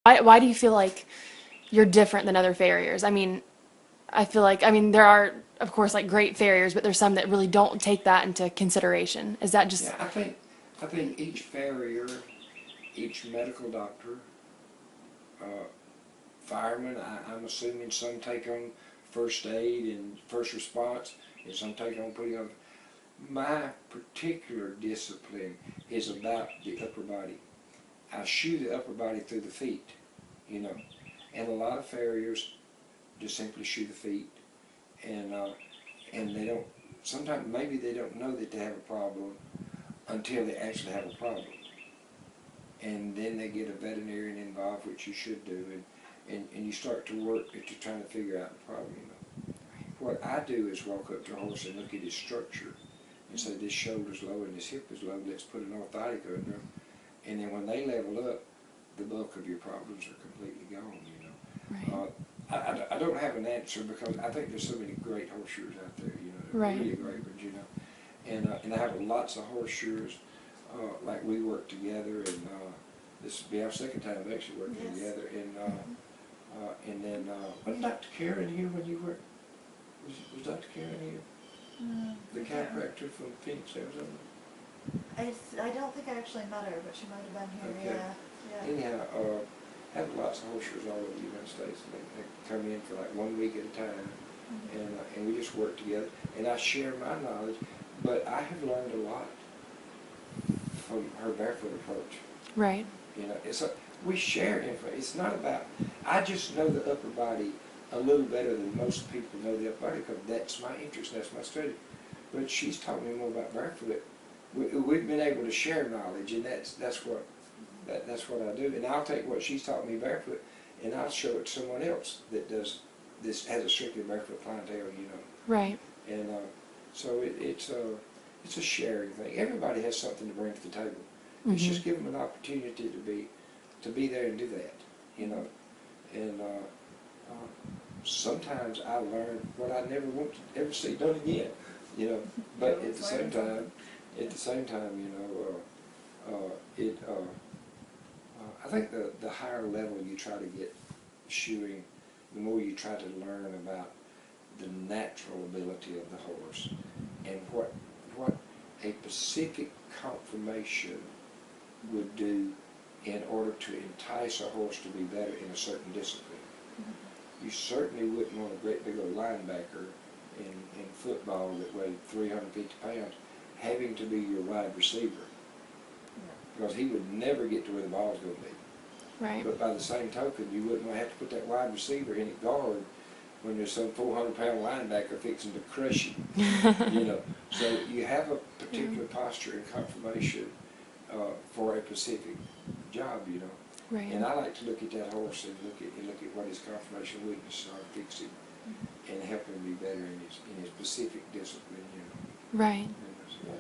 Why do you feel like you're different than other farriers? I mean, I feel like, I mean, there are, of course, like great farriers, but there's some that really don't take that into consideration. Is that just, Yeah, I think each farrier, each medical doctor, uh, firemen, I'm assuming some take on first aid and first response, and some take on putting on. My particular discipline is about the upper body. I shoe the upper body through the feet, you know, and a lot of farriers just simply shoe the feet, and they don't. Sometimes maybe they don't know that they have a problem until they actually have a problem, and then they get a veterinarian involved, which you should do, and you start to work at you trying to figure out the problem. You know, what I do is walk up to a horse and look at his structure and say this shoulder's low and this hip is low. Let's put an orthotic under them, and then when they level up, the bulk of your problems are completely gone. You know. right, I don't have an answer because I think there's so many great horseshoers out there, you know, right, really great ones, you know. And I have lots of horseshoers, like we work together, and this will be our second time actually working together. And then, wasn't Dr. Karen here when you were, was Dr. Karen here? The chiropractor from Phoenix, Arizona? I don't think I actually met her, but she might have been here, Okay. yeah. Anyhow, I have lots of horseshoers all over the United States, and they come in for like 1 week at a time, and we just work together, and I share my knowledge, but I have learned a lot from her barefoot approach. right, You know, we share info. It's not about, I just know the upper body a little better than most people know the upper body because that's my interest, that's my study. But she's taught me more about barefoot. We've been able to share knowledge, and that's what I do. And I'll take what she's taught me barefoot, and I'll show it to someone else that does this, has a strictly barefoot clientele, you know. right, And so it's a sharing thing. Everybody has something to bring to the table. It's just give them an opportunity to be there and do that, you know. And sometimes I learn what I never want to ever see done again, you know. But at the same time, you know, I think the higher level you try to get shoeing, the more you try to learn about the natural ability of the horse and what a specific conformation would do in order to entice a horse to be better in a certain discipline. You certainly wouldn't want a great big old linebacker in football that weighed 350 pounds having to be your wide receiver, because he would never get to where the ball's going to be. right, But by the same token, you wouldn't have to put that wide receiver in at guard when there's some 400-pound linebacker fixing to crush you. You know, so you have a particular posture and conformation for a specific job, you know. right, And I like to look at that horse and look at what his conformation weaknesses are, fix him, and help him be better in his specific discipline, you know. right. And, yeah.